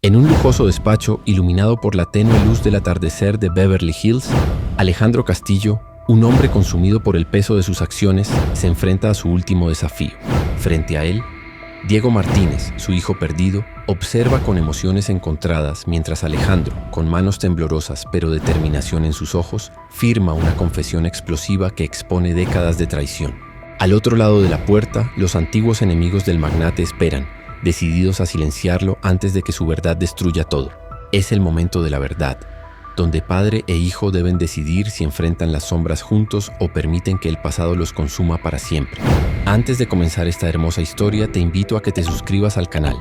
En un lujoso despacho iluminado por la tenue luz del atardecer de Beverly Hills, Alejandro Castillo, un hombre consumido por el peso de sus acciones, se enfrenta a su último desafío. Frente a él, Diego Martínez, su hijo perdido, observa con emociones encontradas mientras Alejandro, con manos temblorosas pero determinación en sus ojos, firma una confesión explosiva que expone décadas de traición. Al otro lado de la puerta, los antiguos enemigos del magnate esperan, decididos a silenciarlo antes de que su verdad destruya todo. Es el momento de la verdad, donde padre e hijo deben decidir si enfrentan las sombras juntos o permiten que el pasado los consuma para siempre. Antes de comenzar esta hermosa historia, te invito a que te suscribas al canal,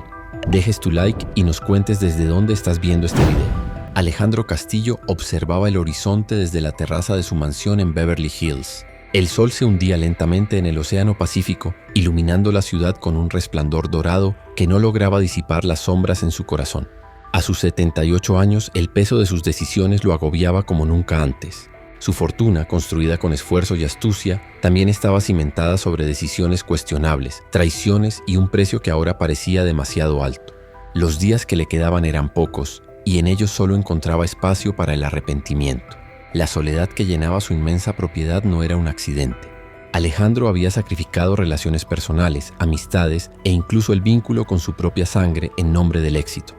dejes tu like y nos cuentes desde dónde estás viendo este video. Alejandro Castillo observaba el horizonte desde la terraza de su mansión en Beverly Hills. El sol se hundía lentamente en el Océano Pacífico, iluminando la ciudad con un resplandor dorado que no lograba disipar las sombras en su corazón. A sus 78 años, el peso de sus decisiones lo agobiaba como nunca antes. Su fortuna, construida con esfuerzo y astucia, también estaba cimentada sobre decisiones cuestionables, traiciones y un precio que ahora parecía demasiado alto. Los días que le quedaban eran pocos, y en ellos solo encontraba espacio para el arrepentimiento. La soledad que llenaba su inmensa propiedad no era un accidente. Alejandro había sacrificado relaciones personales, amistades e incluso el vínculo con su propia sangre en nombre del éxito.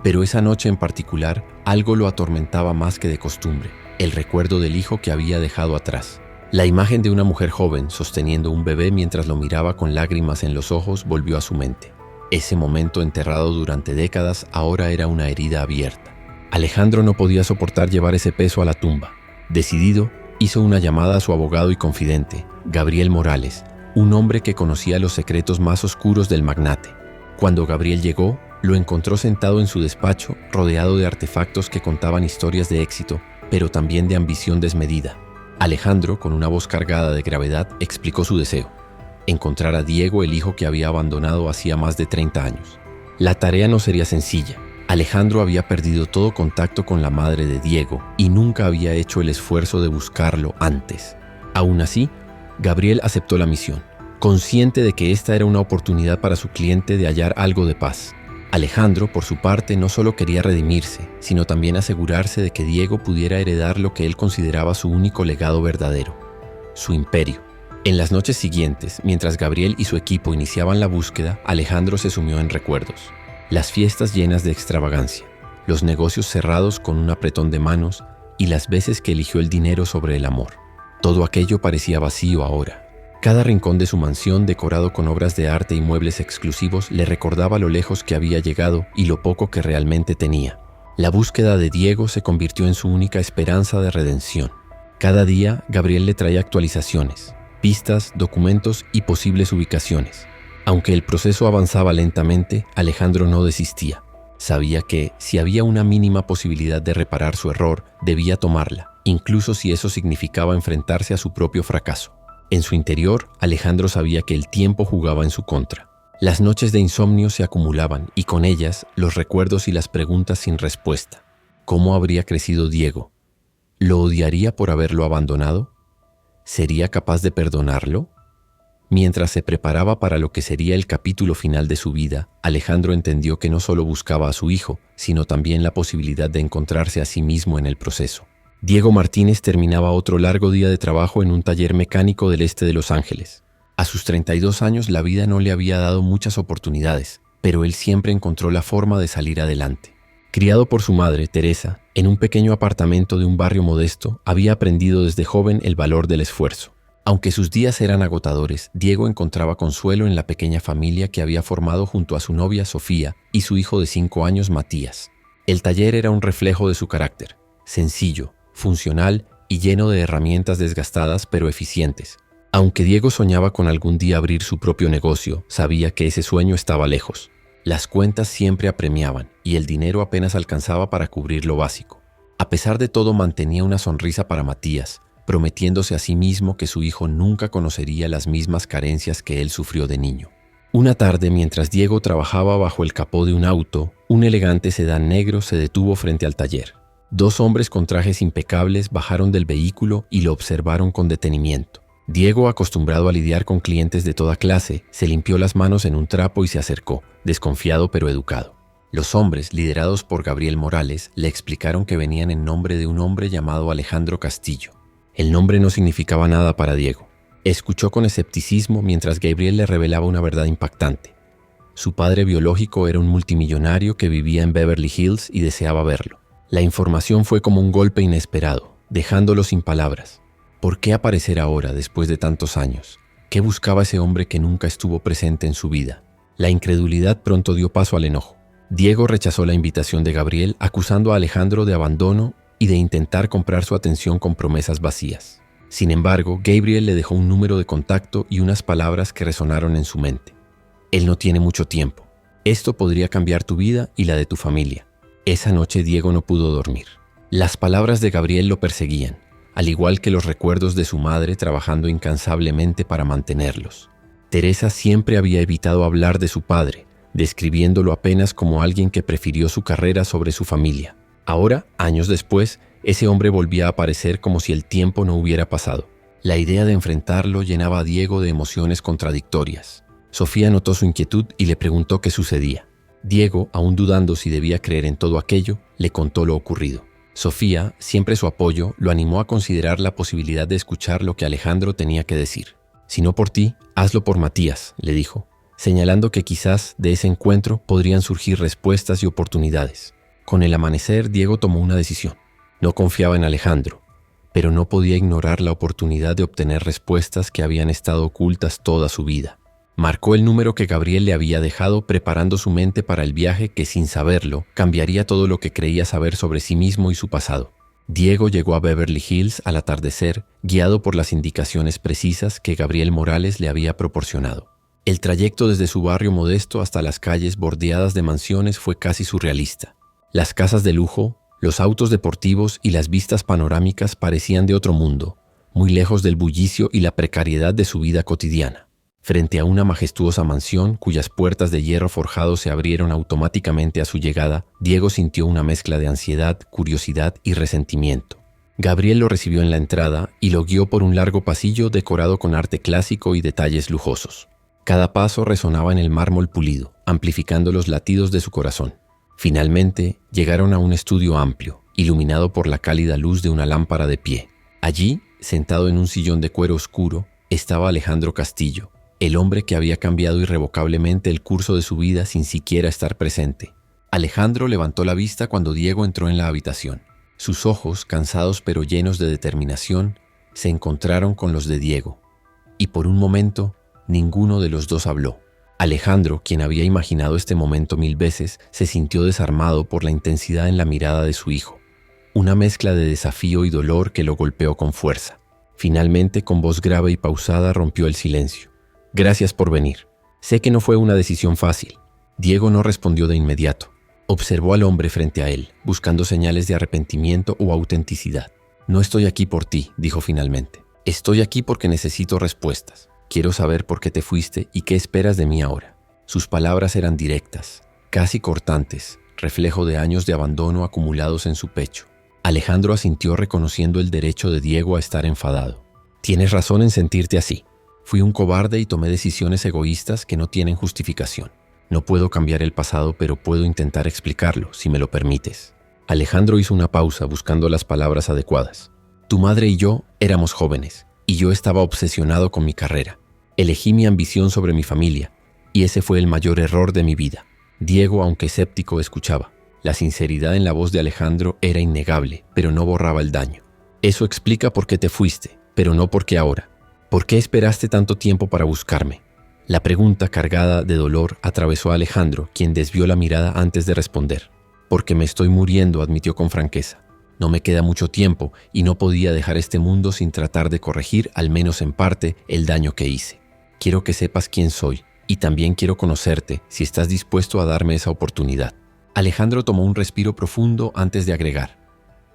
Pero esa noche en particular, algo lo atormentaba más que de costumbre: el recuerdo del hijo que había dejado atrás. La imagen de una mujer joven sosteniendo un bebé mientras lo miraba con lágrimas en los ojos volvió a su mente. Ese momento enterrado durante décadas ahora era una herida abierta. Alejandro no podía soportar llevar ese peso a la tumba. Decidido, hizo una llamada a su abogado y confidente, Gabriel Morales, un hombre que conocía los secretos más oscuros del magnate. Cuando Gabriel llegó, lo encontró sentado en su despacho, rodeado de artefactos que contaban historias de éxito, pero también de ambición desmedida. Alejandro, con una voz cargada de gravedad, explicó su deseo: encontrar a Diego, el hijo que había abandonado hacía más de 30 años. La tarea no sería sencilla. Alejandro había perdido todo contacto con la madre de Diego y nunca había hecho el esfuerzo de buscarlo antes. Aún así, Gabriel aceptó la misión, consciente de que esta era una oportunidad para su cliente de hallar algo de paz. Alejandro, por su parte, no solo quería redimirse, sino también asegurarse de que Diego pudiera heredar lo que él consideraba su único legado verdadero: su imperio. En las noches siguientes, mientras Gabriel y su equipo iniciaban la búsqueda, Alejandro se sumió en recuerdos. Las fiestas llenas de extravagancia, los negocios cerrados con un apretón de manos y las veces que eligió el dinero sobre el amor. Todo aquello parecía vacío ahora. Cada rincón de su mansión, decorado con obras de arte y muebles exclusivos, le recordaba lo lejos que había llegado y lo poco que realmente tenía. La búsqueda de Diego se convirtió en su única esperanza de redención. Cada día, Gabriel le traía actualizaciones, pistas, documentos y posibles ubicaciones. Aunque el proceso avanzaba lentamente, Alejandro no desistía. Sabía que, si había una mínima posibilidad de reparar su error, debía tomarla, incluso si eso significaba enfrentarse a su propio fracaso. En su interior, Alejandro sabía que el tiempo jugaba en su contra. Las noches de insomnio se acumulaban y con ellas los recuerdos y las preguntas sin respuesta. ¿Cómo habría crecido Diego? ¿Lo odiaría por haberlo abandonado? ¿Sería capaz de perdonarlo? Mientras se preparaba para lo que sería el capítulo final de su vida, Alejandro entendió que no solo buscaba a su hijo, sino también la posibilidad de encontrarse a sí mismo en el proceso. Diego Martínez terminaba otro largo día de trabajo en un taller mecánico del este de Los Ángeles. A sus 32 años la vida no le había dado muchas oportunidades, pero él siempre encontró la forma de salir adelante. Criado por su madre, Teresa, en un pequeño apartamento de un barrio modesto, había aprendido desde joven el valor del esfuerzo. Aunque sus días eran agotadores, Diego encontraba consuelo en la pequeña familia que había formado junto a su novia Sofía y su hijo de 5 años, Matías. El taller era un reflejo de su carácter, sencillo, funcional y lleno de herramientas desgastadas pero eficientes. Aunque Diego soñaba con algún día abrir su propio negocio, sabía que ese sueño estaba lejos. Las cuentas siempre apremiaban y el dinero apenas alcanzaba para cubrir lo básico. A pesar de todo, mantenía una sonrisa para Matías, prometiéndose a sí mismo que su hijo nunca conocería las mismas carencias que él sufrió de niño. Una tarde, mientras Diego trabajaba bajo el capó de un auto, un elegante sedán negro se detuvo frente al taller. 2 hombres con trajes impecables bajaron del vehículo y lo observaron con detenimiento. Diego, acostumbrado a lidiar con clientes de toda clase, se limpió las manos en un trapo y se acercó, desconfiado pero educado. Los hombres, liderados por Gabriel Morales, le explicaron que venían en nombre de un hombre llamado Alejandro Castillo. El nombre no significaba nada para Diego. Escuchó con escepticismo mientras Gabriel le revelaba una verdad impactante. Su padre biológico era un multimillonario que vivía en Beverly Hills y deseaba verlo. La información fue como un golpe inesperado, dejándolo sin palabras. ¿Por qué aparecer ahora, después de tantos años? ¿Qué buscaba ese hombre que nunca estuvo presente en su vida? La incredulidad pronto dio paso al enojo. Diego rechazó la invitación de Gabriel, acusando a Alejandro de abandono y de intentar comprar su atención con promesas vacías. Sin embargo, Gabriel le dejó un número de contacto y unas palabras que resonaron en su mente. Él no tiene mucho tiempo. Esto podría cambiar tu vida y la de tu familia. Esa noche Diego no pudo dormir. Las palabras de Gabriel lo perseguían, al igual que los recuerdos de su madre trabajando incansablemente para mantenerlos. Teresa siempre había evitado hablar de su padre, describiéndolo apenas como alguien que prefirió su carrera sobre su familia. Ahora, años después, ese hombre volvía a aparecer como si el tiempo no hubiera pasado. La idea de enfrentarlo llenaba a Diego de emociones contradictorias. Sofía notó su inquietud y le preguntó qué sucedía. Diego, aún dudando si debía creer en todo aquello, le contó lo ocurrido. Sofía, siempre su apoyo, lo animó a considerar la posibilidad de escuchar lo que Alejandro tenía que decir. «Si no por ti, hazlo por Matías», le dijo, señalando que quizás de ese encuentro podrían surgir respuestas y oportunidades. Con el amanecer, Diego tomó una decisión. No confiaba en Alejandro, pero no podía ignorar la oportunidad de obtener respuestas que habían estado ocultas toda su vida. Marcó el número que Gabriel le había dejado, preparando su mente para el viaje que, sin saberlo, cambiaría todo lo que creía saber sobre sí mismo y su pasado. Diego llegó a Beverly Hills al atardecer, guiado por las indicaciones precisas que Gabriel Morales le había proporcionado. El trayecto desde su barrio modesto hasta las calles bordeadas de mansiones fue casi surrealista. Las casas de lujo, los autos deportivos y las vistas panorámicas parecían de otro mundo, muy lejos del bullicio y la precariedad de su vida cotidiana. Frente a una majestuosa mansión cuyas puertas de hierro forjado se abrieron automáticamente a su llegada, Diego sintió una mezcla de ansiedad, curiosidad y resentimiento. Gabriel lo recibió en la entrada y lo guió por un largo pasillo decorado con arte clásico y detalles lujosos. Cada paso resonaba en el mármol pulido, amplificando los latidos de su corazón. Finalmente, llegaron a un estudio amplio, iluminado por la cálida luz de una lámpara de pie. Allí, sentado en un sillón de cuero oscuro, estaba Alejandro Castillo, el hombre que había cambiado irrevocablemente el curso de su vida sin siquiera estar presente. Alejandro levantó la vista cuando Diego entró en la habitación. Sus ojos, cansados pero llenos de determinación, se encontraron con los de Diego. Y por un momento, ninguno de los dos habló. Alejandro, quien había imaginado este momento 1000 veces, se sintió desarmado por la intensidad en la mirada de su hijo. Una mezcla de desafío y dolor que lo golpeó con fuerza. Finalmente, con voz grave y pausada, rompió el silencio. «Gracias por venir. Sé que no fue una decisión fácil». Diego no respondió de inmediato. Observó al hombre frente a él, buscando señales de arrepentimiento o autenticidad. «No estoy aquí por ti», dijo finalmente. «Estoy aquí porque necesito respuestas. Quiero saber por qué te fuiste y qué esperas de mí ahora». Sus palabras eran directas, casi cortantes, reflejo de años de abandono acumulados en su pecho. Alejandro asintió reconociendo el derecho de Diego a estar enfadado. «Tienes razón en sentirte así. Fui un cobarde y tomé decisiones egoístas que no tienen justificación. No puedo cambiar el pasado, pero puedo intentar explicarlo, si me lo permites». Alejandro hizo una pausa buscando las palabras adecuadas. «Tu madre y yo éramos jóvenes, y yo estaba obsesionado con mi carrera. Elegí mi ambición sobre mi familia, y ese fue el mayor error de mi vida». Diego, aunque escéptico, escuchaba. La sinceridad en la voz de Alejandro era innegable, pero no borraba el daño. «Eso explica por qué te fuiste, pero no por qué ahora. ¿Por qué esperaste tanto tiempo para buscarme?». La pregunta, cargada de dolor, atravesó a Alejandro, quien desvió la mirada antes de responder. «Porque me estoy muriendo», admitió con franqueza. «No me queda mucho tiempo y no podía dejar este mundo sin tratar de corregir, al menos en parte, el daño que hice. Quiero que sepas quién soy y también quiero conocerte si estás dispuesto a darme esa oportunidad». Alejandro tomó un respiro profundo antes de agregar.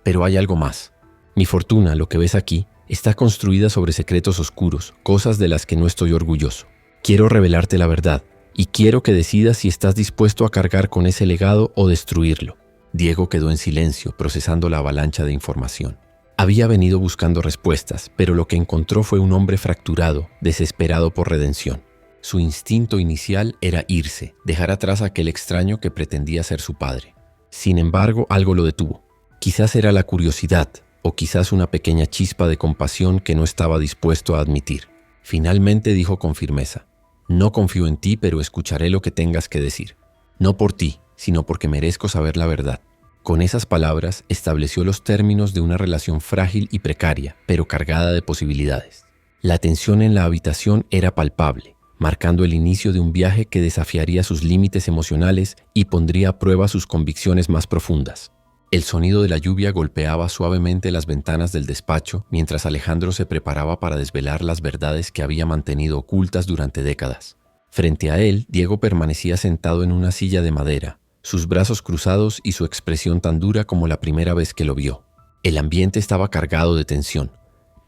«Pero hay algo más. Mi fortuna, lo que ves aquí, está construida sobre secretos oscuros, cosas de las que no estoy orgulloso. Quiero revelarte la verdad y quiero que decidas si estás dispuesto a cargar con ese legado o destruirlo». Diego quedó en silencio, procesando la avalancha de información. Había venido buscando respuestas, pero lo que encontró fue un hombre fracturado, desesperado por redención. Su instinto inicial era irse, dejar atrás a aquel extraño que pretendía ser su padre. Sin embargo, algo lo detuvo. Quizás era la curiosidad, o quizás una pequeña chispa de compasión que no estaba dispuesto a admitir. Finalmente dijo con firmeza: «No confío en ti, pero escucharé lo que tengas que decir. No por ti, sino porque merezco saber la verdad». Con esas palabras estableció los términos de una relación frágil y precaria, pero cargada de posibilidades. La tensión en la habitación era palpable, marcando el inicio de un viaje que desafiaría sus límites emocionales y pondría a prueba sus convicciones más profundas. El sonido de la lluvia golpeaba suavemente las ventanas del despacho mientras Alejandro se preparaba para desvelar las verdades que había mantenido ocultas durante décadas. Frente a él, Diego permanecía sentado en una silla de madera, sus brazos cruzados y su expresión tan dura como la primera vez que lo vio. El ambiente estaba cargado de tensión,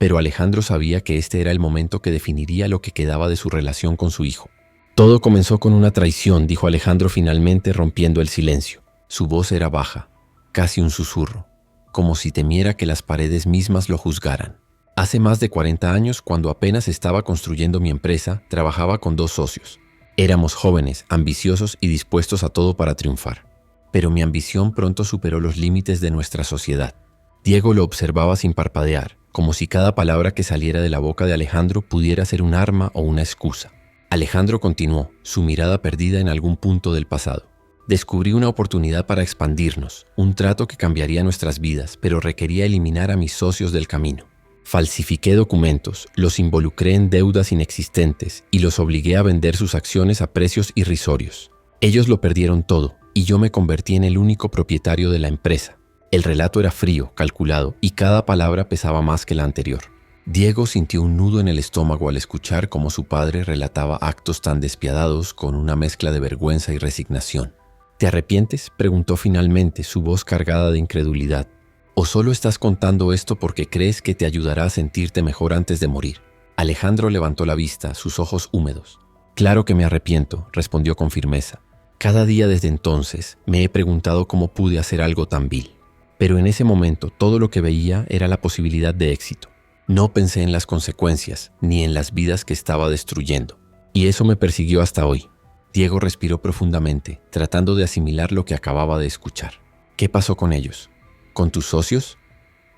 pero Alejandro sabía que este era el momento que definiría lo que quedaba de su relación con su hijo. «Todo comenzó con una traición», dijo Alejandro finalmente, rompiendo el silencio. Su voz era baja, casi un susurro, como si temiera que las paredes mismas lo juzgaran. «Hace más de 40 años, cuando apenas estaba construyendo mi empresa, trabajaba con 2 socios. Éramos jóvenes, ambiciosos y dispuestos a todo para triunfar. Pero mi ambición pronto superó los límites de nuestra sociedad». Diego lo observaba sin parpadear, como si cada palabra que saliera de la boca de Alejandro pudiera ser un arma o una excusa. Alejandro continuó, su mirada perdida en algún punto del pasado. «Descubrí una oportunidad para expandirnos, un trato que cambiaría nuestras vidas, pero requería eliminar a mis socios del camino. Falsifiqué documentos, los involucré en deudas inexistentes y los obligué a vender sus acciones a precios irrisorios. Ellos lo perdieron todo y yo me convertí en el único propietario de la empresa». El relato era frío, calculado, y cada palabra pesaba más que la anterior. Diego sintió un nudo en el estómago al escuchar cómo su padre relataba actos tan despiadados con una mezcla de vergüenza y resignación. «¿Te arrepientes?», preguntó finalmente, su voz cargada de incredulidad. «¿O solo estás contando esto porque crees que te ayudará a sentirte mejor antes de morir?». Alejandro levantó la vista, sus ojos húmedos. «Claro que me arrepiento», respondió con firmeza. «Cada día desde entonces me he preguntado cómo pude hacer algo tan vil. Pero en ese momento todo lo que veía era la posibilidad de éxito. No pensé en las consecuencias, ni en las vidas que estaba destruyendo. Y eso me persiguió hasta hoy». Diego respiró profundamente, tratando de asimilar lo que acababa de escuchar. «¿Qué pasó con ellos? ¿Con tus socios?».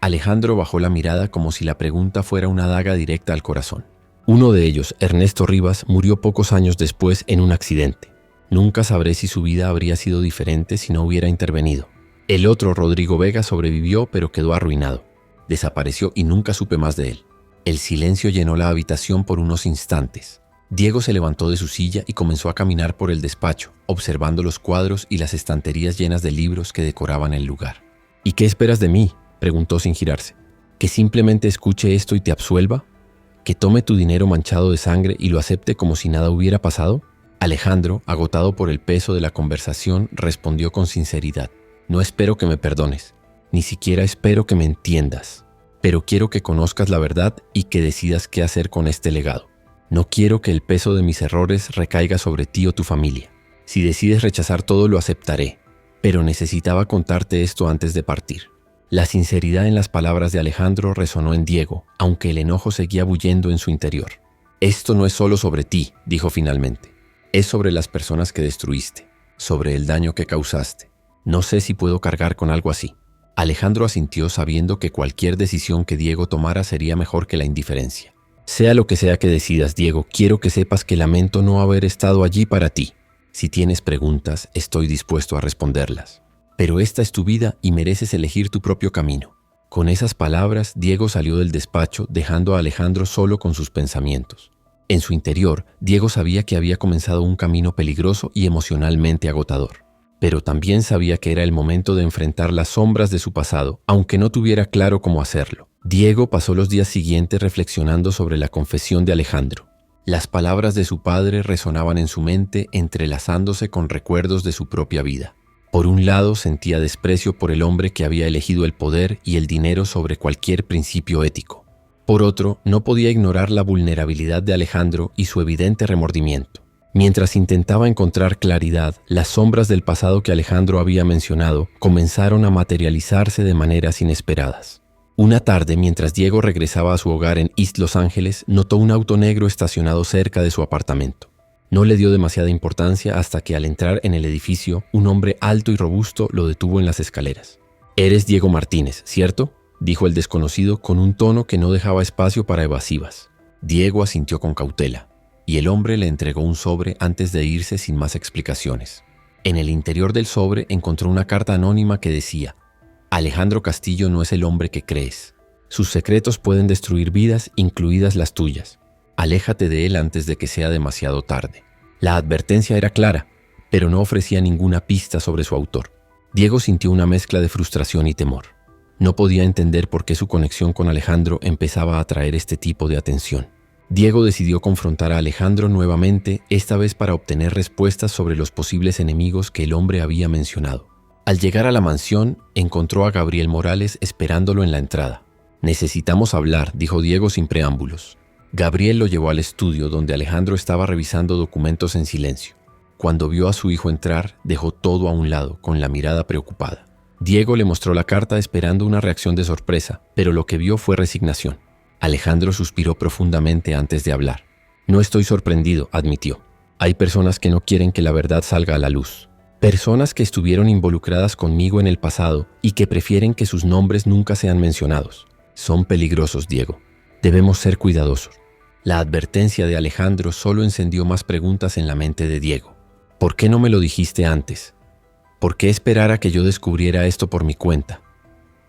Alejandro bajó la mirada como si la pregunta fuera una daga directa al corazón. «Uno de ellos, Ernesto Rivas, murió pocos años después en un accidente. Nunca sabré si su vida habría sido diferente si no hubiera intervenido. El otro, Rodrigo Vega, sobrevivió pero quedó arruinado. Desapareció y nunca supe más de él». El silencio llenó la habitación por unos instantes. Diego se levantó de su silla y comenzó a caminar por el despacho, observando los cuadros y las estanterías llenas de libros que decoraban el lugar. «¿Y qué esperas de mí?», preguntó sin girarse. «¿Que simplemente escuche esto y te absuelva? ¿Que tome tu dinero manchado de sangre y lo acepte como si nada hubiera pasado?». Alejandro, agotado por el peso de la conversación, respondió con sinceridad: «No espero que me perdones, ni siquiera espero que me entiendas, pero quiero que conozcas la verdad y que decidas qué hacer con este legado. No quiero que el peso de mis errores recaiga sobre ti o tu familia. Si decides rechazar todo, lo aceptaré, pero necesitaba contarte esto antes de partir». La sinceridad en las palabras de Alejandro resonó en Diego, aunque el enojo seguía bullendo en su interior. «Esto no es solo sobre ti», dijo finalmente. «Es sobre las personas que destruiste, sobre el daño que causaste. No sé si puedo cargar con algo así». Alejandro asintió, sabiendo que cualquier decisión que Diego tomara sería mejor que la indiferencia. «Sea lo que sea que decidas, Diego, quiero que sepas que lamento no haber estado allí para ti. Si tienes preguntas, estoy dispuesto a responderlas. Pero esta es tu vida y mereces elegir tu propio camino». Con esas palabras, Diego salió del despacho, dejando a Alejandro solo con sus pensamientos. En su interior, Diego sabía que había comenzado un camino peligroso y emocionalmente agotador. Pero también sabía que era el momento de enfrentar las sombras de su pasado, aunque no tuviera claro cómo hacerlo. Diego pasó los días siguientes reflexionando sobre la confesión de Alejandro. Las palabras de su padre resonaban en su mente, entrelazándose con recuerdos de su propia vida. Por un lado, sentía desprecio por el hombre que había elegido el poder y el dinero sobre cualquier principio ético. Por otro, no podía ignorar la vulnerabilidad de Alejandro y su evidente remordimiento. Mientras intentaba encontrar claridad, las sombras del pasado que Alejandro había mencionado comenzaron a materializarse de maneras inesperadas. Una tarde, mientras Diego regresaba a su hogar en East Los Ángeles, notó un auto negro estacionado cerca de su apartamento. No le dio demasiada importancia hasta que al entrar en el edificio, un hombre alto y robusto lo detuvo en las escaleras. «Eres Diego Martínez, ¿cierto?», dijo el desconocido con un tono que no dejaba espacio para evasivas. Diego asintió con cautela, y el hombre le entregó un sobre antes de irse sin más explicaciones. En el interior del sobre encontró una carta anónima que decía: «Alejandro Castillo no es el hombre que crees. Sus secretos pueden destruir vidas, incluidas las tuyas. Aléjate de él antes de que sea demasiado tarde». La advertencia era clara, pero no ofrecía ninguna pista sobre su autor. Diego sintió una mezcla de frustración y temor. No podía entender por qué su conexión con Alejandro empezaba a atraer este tipo de atención. Diego decidió confrontar a Alejandro nuevamente, esta vez para obtener respuestas sobre los posibles enemigos que el hombre había mencionado. Al llegar a la mansión, encontró a Gabriel Morales esperándolo en la entrada. «Necesitamos hablar», dijo Diego sin preámbulos. Gabriel lo llevó al estudio donde Alejandro estaba revisando documentos en silencio. Cuando vio a su hijo entrar, dejó todo a un lado, con la mirada preocupada. Diego le mostró la carta esperando una reacción de sorpresa, pero lo que vio fue resignación. Alejandro suspiró profundamente antes de hablar. «No estoy sorprendido», admitió. «Hay personas que no quieren que la verdad salga a la luz. Personas que estuvieron involucradas conmigo en el pasado y que prefieren que sus nombres nunca sean mencionados. Son peligrosos, Diego. Debemos ser cuidadosos». La advertencia de Alejandro solo encendió más preguntas en la mente de Diego. «¿Por qué no me lo dijiste antes? ¿Por qué esperar a que yo descubriera esto por mi cuenta?».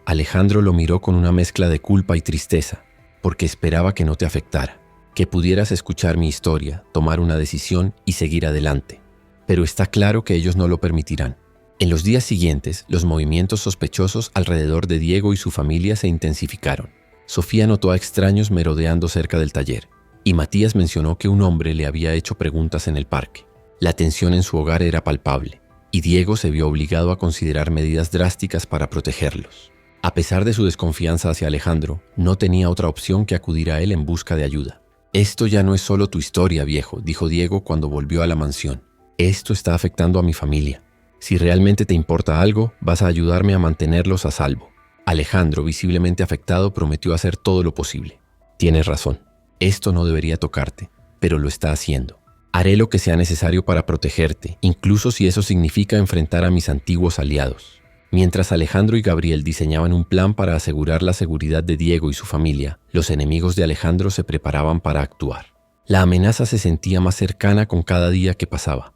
Alejandro lo miró con una mezcla de culpa y tristeza, porque esperaba que no te afectara, que pudieras escuchar mi historia, tomar una decisión y seguir adelante. Pero está claro que ellos no lo permitirán. En los días siguientes, los movimientos sospechosos alrededor de Diego y su familia se intensificaron. Sofía notó a extraños merodeando cerca del taller, y Matías mencionó que un hombre le había hecho preguntas en el parque. La tensión en su hogar era palpable, y Diego se vio obligado a considerar medidas drásticas para protegerlos. A pesar de su desconfianza hacia Alejandro, no tenía otra opción que acudir a él en busca de ayuda. «Esto ya no es solo tu historia, viejo», dijo Diego cuando volvió a la mansión. «Esto está afectando a mi familia. Si realmente te importa algo, vas a ayudarme a mantenerlos a salvo». Alejandro, visiblemente afectado, prometió hacer todo lo posible. «Tienes razón. Esto no debería tocarte, pero lo está haciendo. Haré lo que sea necesario para protegerte, incluso si eso significa enfrentar a mis antiguos aliados». Mientras Alejandro y Gabriel diseñaban un plan para asegurar la seguridad de Diego y su familia, los enemigos de Alejandro se preparaban para actuar. La amenaza se sentía más cercana con cada día que pasaba,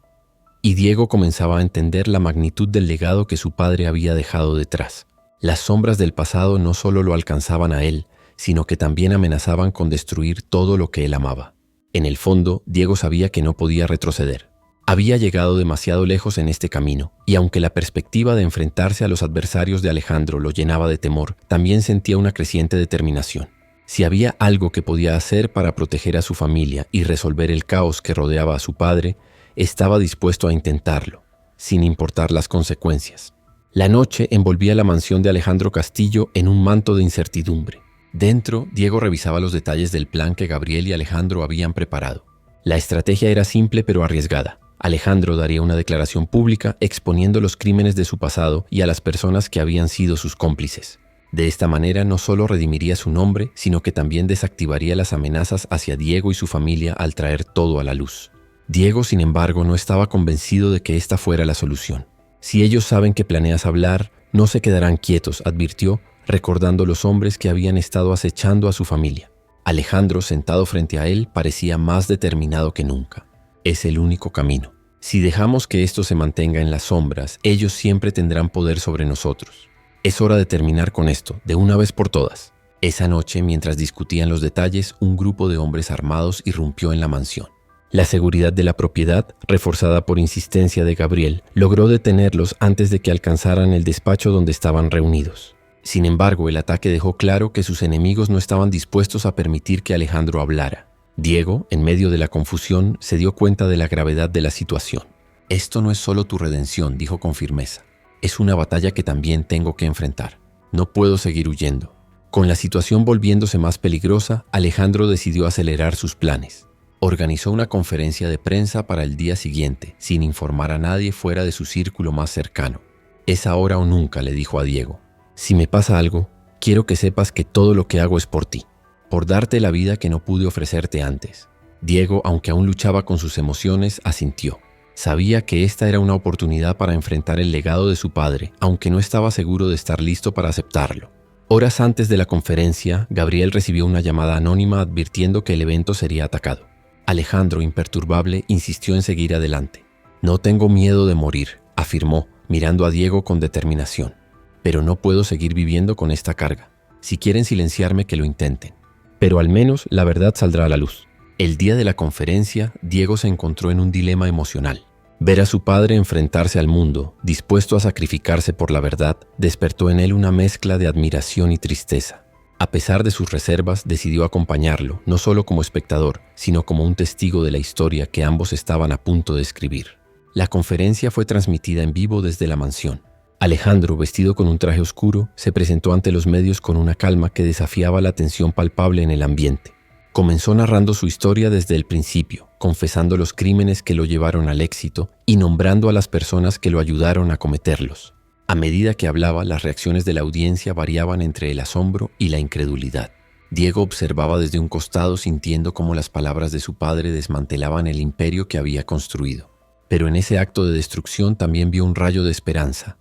y Diego comenzaba a entender la magnitud del legado que su padre había dejado detrás. Las sombras del pasado no solo lo alcanzaban a él, sino que también amenazaban con destruir todo lo que él amaba. En el fondo, Diego sabía que no podía retroceder. Había llegado demasiado lejos en este camino, y aunque la perspectiva de enfrentarse a los adversarios de Alejandro lo llenaba de temor, también sentía una creciente determinación. Si había algo que podía hacer para proteger a su familia y resolver el caos que rodeaba a su padre, estaba dispuesto a intentarlo, sin importar las consecuencias. La noche envolvía la mansión de Alejandro Castillo en un manto de incertidumbre. Dentro, Diego revisaba los detalles del plan que Gabriel y Alejandro habían preparado. La estrategia era simple pero arriesgada. Alejandro daría una declaración pública exponiendo los crímenes de su pasado y a las personas que habían sido sus cómplices. De esta manera no solo redimiría su nombre, sino que también desactivaría las amenazas hacia Diego y su familia al traer todo a la luz. Diego, sin embargo, no estaba convencido de que esta fuera la solución. «Si ellos saben que planeas hablar, no se quedarán quietos», advirtió, recordando los hombres que habían estado acechando a su familia. Alejandro, sentado frente a él, parecía más determinado que nunca. «Es el único camino. Si dejamos que esto se mantenga en las sombras, ellos siempre tendrán poder sobre nosotros. Es hora de terminar con esto, de una vez por todas». Esa noche, mientras discutían los detalles, un grupo de hombres armados irrumpió en la mansión. La seguridad de la propiedad, reforzada por insistencia de Gabriel, logró detenerlos antes de que alcanzaran el despacho donde estaban reunidos. Sin embargo, el ataque dejó claro que sus enemigos no estaban dispuestos a permitir que Alejandro hablara. Diego, en medio de la confusión, se dio cuenta de la gravedad de la situación. «Esto no es solo tu redención», dijo con firmeza. «Es una batalla que también tengo que enfrentar. No puedo seguir huyendo». Con la situación volviéndose más peligrosa, Alejandro decidió acelerar sus planes. Organizó una conferencia de prensa para el día siguiente, sin informar a nadie fuera de su círculo más cercano. «Es ahora o nunca», le dijo a Diego. «Si me pasa algo, quiero que sepas que todo lo que hago es por ti, por darte la vida que no pude ofrecerte antes». Diego, aunque aún luchaba con sus emociones, asintió. Sabía que esta era una oportunidad para enfrentar el legado de su padre, aunque no estaba seguro de estar listo para aceptarlo. Horas antes de la conferencia, Gabriel recibió una llamada anónima advirtiendo que el evento sería atacado. Alejandro, imperturbable, insistió en seguir adelante. «No tengo miedo de morir», afirmó, mirando a Diego con determinación. «Pero no puedo seguir viviendo con esta carga. Si quieren silenciarme, que lo intenten. Pero al menos la verdad saldrá a la luz». El día de la conferencia, Diego se encontró en un dilema emocional. Ver a su padre enfrentarse al mundo, dispuesto a sacrificarse por la verdad, despertó en él una mezcla de admiración y tristeza. A pesar de sus reservas, decidió acompañarlo, no solo como espectador, sino como un testigo de la historia que ambos estaban a punto de escribir. La conferencia fue transmitida en vivo desde la mansión. Alejandro, vestido con un traje oscuro, se presentó ante los medios con una calma que desafiaba la tensión palpable en el ambiente. Comenzó narrando su historia desde el principio, confesando los crímenes que lo llevaron al éxito y nombrando a las personas que lo ayudaron a cometerlos. A medida que hablaba, las reacciones de la audiencia variaban entre el asombro y la incredulidad. Diego observaba desde un costado sintiendo cómo las palabras de su padre desmantelaban el imperio que había construido. Pero en ese acto de destrucción también vio un rayo de esperanza,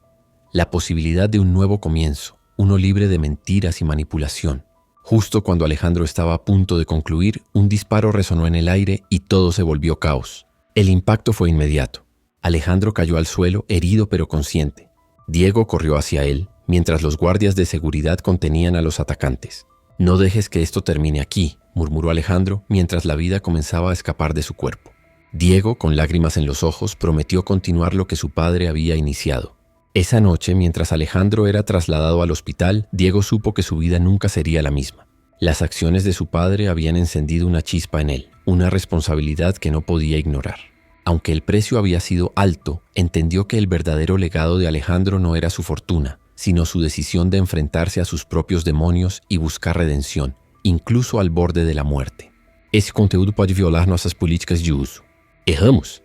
la posibilidad de un nuevo comienzo, uno libre de mentiras y manipulación. Justo cuando Alejandro estaba a punto de concluir, un disparo resonó en el aire y todo se volvió caos. El impacto fue inmediato. Alejandro cayó al suelo, herido pero consciente. Diego corrió hacia él, mientras los guardias de seguridad contenían a los atacantes. «No dejes que esto termine aquí», murmuró Alejandro, mientras la vida comenzaba a escapar de su cuerpo. Diego, con lágrimas en los ojos, prometió continuar lo que su padre había iniciado. Esa noche, mientras Alejandro era trasladado al hospital, Diego supo que su vida nunca sería la misma. Las acciones de su padre habían encendido una chispa en él, una responsabilidad que no podía ignorar. Aunque el precio había sido alto, entendió que el verdadero legado de Alejandro no era su fortuna, sino su decisión de enfrentarse a sus propios demonios y buscar redención, incluso al borde de la muerte. Esse conteúdo pode violar nossas políticas de uso. Erramos?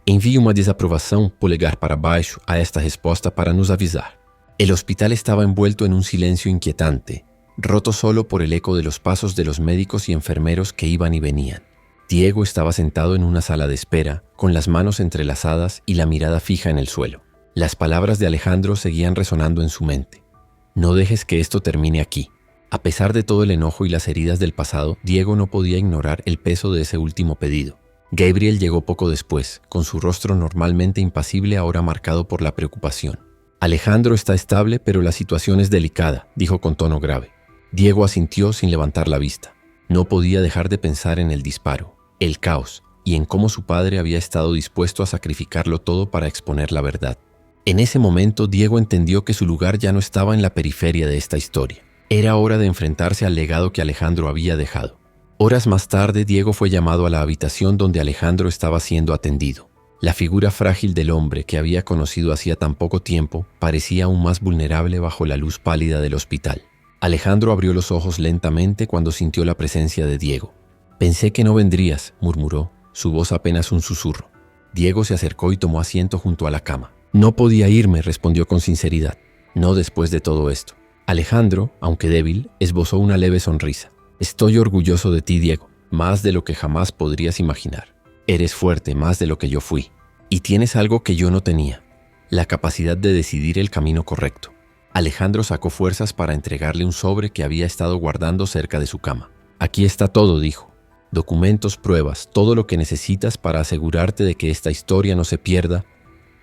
Envíe uma desaprovação, polegar para baixo, a esta resposta para nos avisar. El hospital estaba envuelto en un silencio inquietante, roto solo por el eco de los pasos de los médicos y enfermeros que iban y venían. Diego estaba sentado en una sala de espera, con las manos entrelazadas y la mirada fija en el suelo. Las palabras de Alejandro seguían resonando en su mente. «No dejes que esto termine aquí». A pesar de todo el enojo y las heridas del pasado, Diego no podía ignorar el peso de ese último pedido. Gabriel llegó poco después, con su rostro normalmente impasible ahora marcado por la preocupación. «Alejandro está estable, pero la situación es delicada», dijo con tono grave. Diego asintió sin levantar la vista. No podía dejar de pensar en el disparo, el caos, y en cómo su padre había estado dispuesto a sacrificarlo todo para exponer la verdad. En ese momento, Diego entendió que su lugar ya no estaba en la periferia de esta historia. Era hora de enfrentarse al legado que Alejandro había dejado. Horas más tarde, Diego fue llamado a la habitación donde Alejandro estaba siendo atendido. La figura frágil del hombre que había conocido hacía tan poco tiempo parecía aún más vulnerable bajo la luz pálida del hospital. Alejandro abrió los ojos lentamente cuando sintió la presencia de Diego. «Pensé que no vendrías», murmuró, su voz apenas un susurro. Diego se acercó y tomó asiento junto a la cama. «No podía irme», respondió con sinceridad. «No después de todo esto». Alejandro, aunque débil, esbozó una leve sonrisa. «Estoy orgulloso de ti, Diego, más de lo que jamás podrías imaginar. Eres fuerte más de lo que yo fui. Y tienes algo que yo no tenía, la capacidad de decidir el camino correcto». Alejandro sacó fuerzas para entregarle un sobre que había estado guardando cerca de su cama. «Aquí está todo», dijo. «Documentos, pruebas, todo lo que necesitas para asegurarte de que esta historia no se pierda,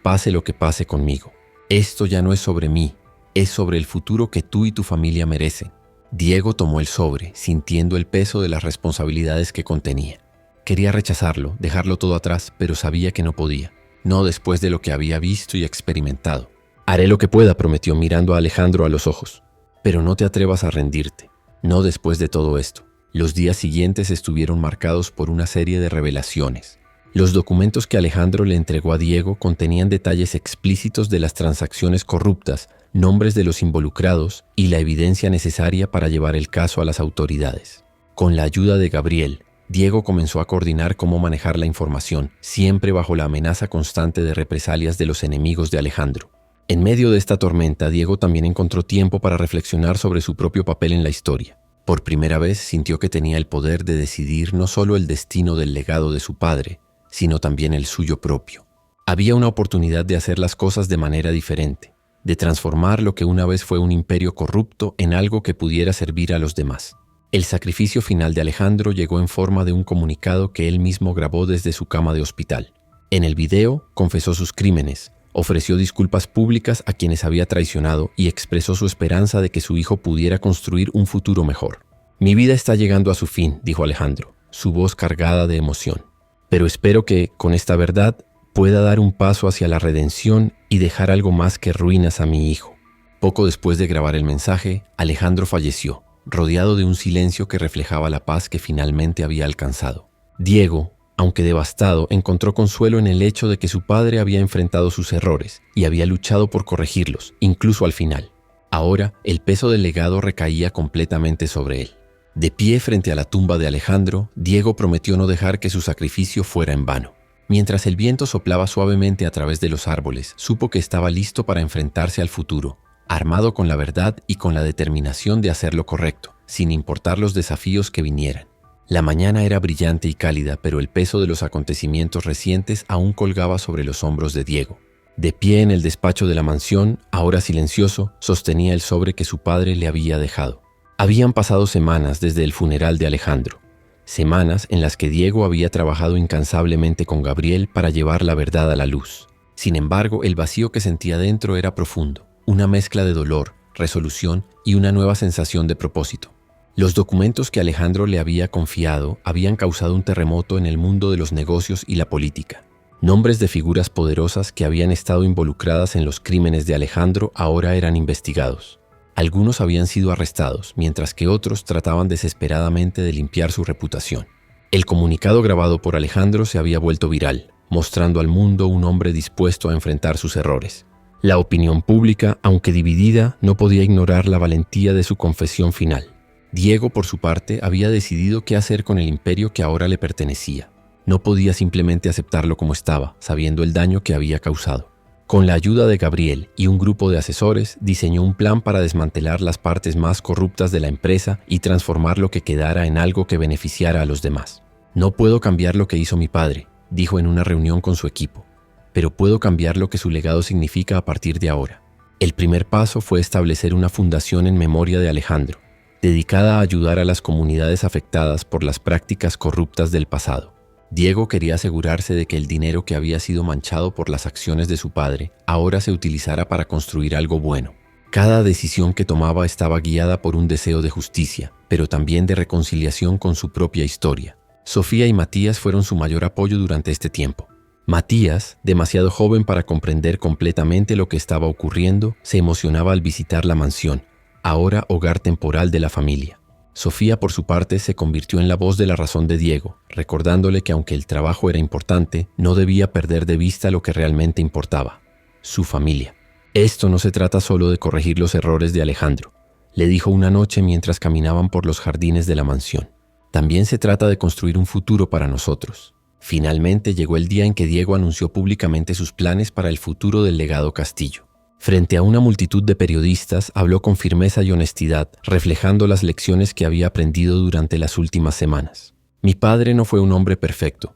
pase lo que pase conmigo. Esto ya no es sobre mí, es sobre el futuro que tú y tu familia merecen». Diego tomó el sobre, sintiendo el peso de las responsabilidades que contenía. Quería rechazarlo, dejarlo todo atrás, pero sabía que no podía. No después de lo que había visto y experimentado. «Haré lo que pueda», prometió mirando a Alejandro a los ojos. «Pero no te atrevas a rendirte. No después de todo esto». Los días siguientes estuvieron marcados por una serie de revelaciones. Los documentos que Alejandro le entregó a Diego contenían detalles explícitos de las transacciones corruptas, nombres de los involucrados y la evidencia necesaria para llevar el caso a las autoridades. Con la ayuda de Gabriel, Diego comenzó a coordinar cómo manejar la información, siempre bajo la amenaza constante de represalias de los enemigos de Alejandro. En medio de esta tormenta, Diego también encontró tiempo para reflexionar sobre su propio papel en la historia. Por primera vez sintió que tenía el poder de decidir no solo el destino del legado de su padre, sino también el suyo propio. Había una oportunidad de hacer las cosas de manera diferente, de transformar lo que una vez fue un imperio corrupto en algo que pudiera servir a los demás. El sacrificio final de Alejandro llegó en forma de un comunicado que él mismo grabó desde su cama de hospital. En el video confesó sus crímenes, ofreció disculpas públicas a quienes había traicionado y expresó su esperanza de que su hijo pudiera construir un futuro mejor. «Mi vida está llegando a su fin», dijo Alejandro, su voz cargada de emoción. «Pero espero que, con esta verdad, pueda dar un paso hacia la redención y dejar algo más que ruinas a mi hijo». Poco después de grabar el mensaje, Alejandro falleció, rodeado de un silencio que reflejaba la paz que finalmente había alcanzado. Diego, aunque devastado, encontró consuelo en el hecho de que su padre había enfrentado sus errores y había luchado por corregirlos, incluso al final. Ahora, el peso del legado recaía completamente sobre él. De pie frente a la tumba de Alejandro, Diego prometió no dejar que su sacrificio fuera en vano. Mientras el viento soplaba suavemente a través de los árboles, supo que estaba listo para enfrentarse al futuro, armado con la verdad y con la determinación de hacer lo correcto, sin importar los desafíos que vinieran. La mañana era brillante y cálida, pero el peso de los acontecimientos recientes aún colgaba sobre los hombros de Diego. De pie en el despacho de la mansión, ahora silencioso, sostenía el sobre que su padre le había dejado. Habían pasado semanas desde el funeral de Alejandro, semanas en las que Diego había trabajado incansablemente con Gabriel para llevar la verdad a la luz. Sin embargo, el vacío que sentía dentro era profundo, una mezcla de dolor, resolución y una nueva sensación de propósito. Los documentos que Alejandro le había confiado habían causado un terremoto en el mundo de los negocios y la política. Nombres de figuras poderosas que habían estado involucradas en los crímenes de Alejandro ahora eran investigados. Algunos habían sido arrestados, mientras que otros trataban desesperadamente de limpiar su reputación. El comunicado grabado por Alejandro se había vuelto viral, mostrando al mundo un hombre dispuesto a enfrentar sus errores. La opinión pública, aunque dividida, no podía ignorar la valentía de su confesión final. Diego, por su parte, había decidido qué hacer con el imperio que ahora le pertenecía. No podía simplemente aceptarlo como estaba, sabiendo el daño que había causado. Con la ayuda de Gabriel y un grupo de asesores, diseñó un plan para desmantelar las partes más corruptas de la empresa y transformar lo que quedara en algo que beneficiara a los demás. «No puedo cambiar lo que hizo mi padre», dijo en una reunión con su equipo, «pero puedo cambiar lo que su legado significa a partir de ahora». El primer paso fue establecer una fundación en memoria de Alejandro, dedicada a ayudar a las comunidades afectadas por las prácticas corruptas del pasado. Diego quería asegurarse de que el dinero que había sido manchado por las acciones de su padre ahora se utilizara para construir algo bueno. Cada decisión que tomaba estaba guiada por un deseo de justicia, pero también de reconciliación con su propia historia. Sofía y Matías fueron su mayor apoyo durante este tiempo. Matías, demasiado joven para comprender completamente lo que estaba ocurriendo, se emocionaba al visitar la mansión, ahora hogar temporal de la familia. Sofía, por su parte, se convirtió en la voz de la razón de Diego, recordándole que aunque el trabajo era importante, no debía perder de vista lo que realmente importaba: su familia. «Esto no se trata solo de corregir los errores de Alejandro», le dijo una noche mientras caminaban por los jardines de la mansión. «También se trata de construir un futuro para nosotros». Finalmente llegó el día en que Diego anunció públicamente sus planes para el futuro del legado Castillo. Frente a una multitud de periodistas, habló con firmeza y honestidad, reflejando las lecciones que había aprendido durante las últimas semanas. «Mi padre no fue un hombre perfecto,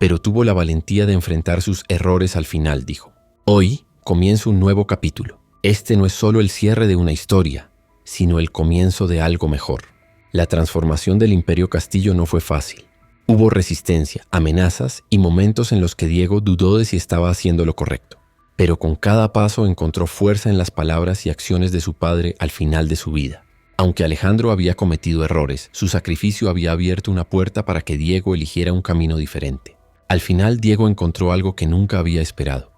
pero tuvo la valentía de enfrentar sus errores al final», dijo. «Hoy comienza un nuevo capítulo. Este no es solo el cierre de una historia, sino el comienzo de algo mejor». La transformación del Imperio Castillo no fue fácil. Hubo resistencia, amenazas y momentos en los que Diego dudó de si estaba haciendo lo correcto. Pero con cada paso encontró fuerza en las palabras y acciones de su padre al final de su vida. Aunque Alejandro había cometido errores, su sacrificio había abierto una puerta para que Diego eligiera un camino diferente. Al final, Diego encontró algo que nunca había esperado: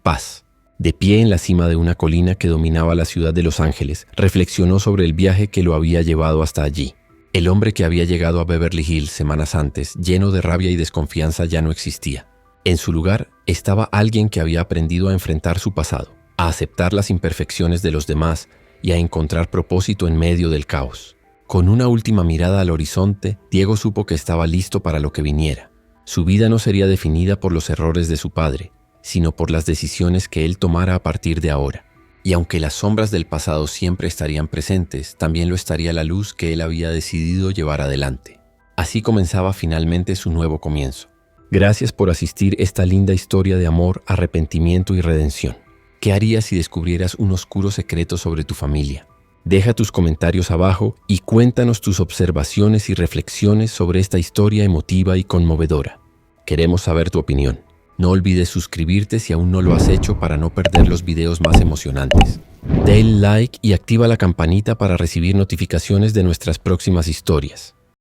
paz. De pie en la cima de una colina que dominaba la ciudad de Los Ángeles, reflexionó sobre el viaje que lo había llevado hasta allí. El hombre que había llegado a Beverly Hills semanas antes, lleno de rabia y desconfianza, ya no existía. En su lugar estaba alguien que había aprendido a enfrentar su pasado, a aceptar las imperfecciones de los demás y a encontrar propósito en medio del caos. Con una última mirada al horizonte, Diego supo que estaba listo para lo que viniera. Su vida no sería definida por los errores de su padre, sino por las decisiones que él tomara a partir de ahora. Y aunque las sombras del pasado siempre estarían presentes, también lo estaría la luz que él había decidido llevar adelante. Así comenzaba finalmente su nuevo comienzo. Gracias por asistir esta linda historia de amor, arrepentimiento y redención. ¿Qué harías si descubrieras un oscuro secreto sobre tu familia? Deja tus comentarios abajo y cuéntanos tus observaciones y reflexiones sobre esta historia emotiva y conmovedora. Queremos saber tu opinión. No olvides suscribirte si aún no lo has hecho para no perder los videos más emocionantes. Dale like y activa la campanita para recibir notificaciones de nuestras próximas historias.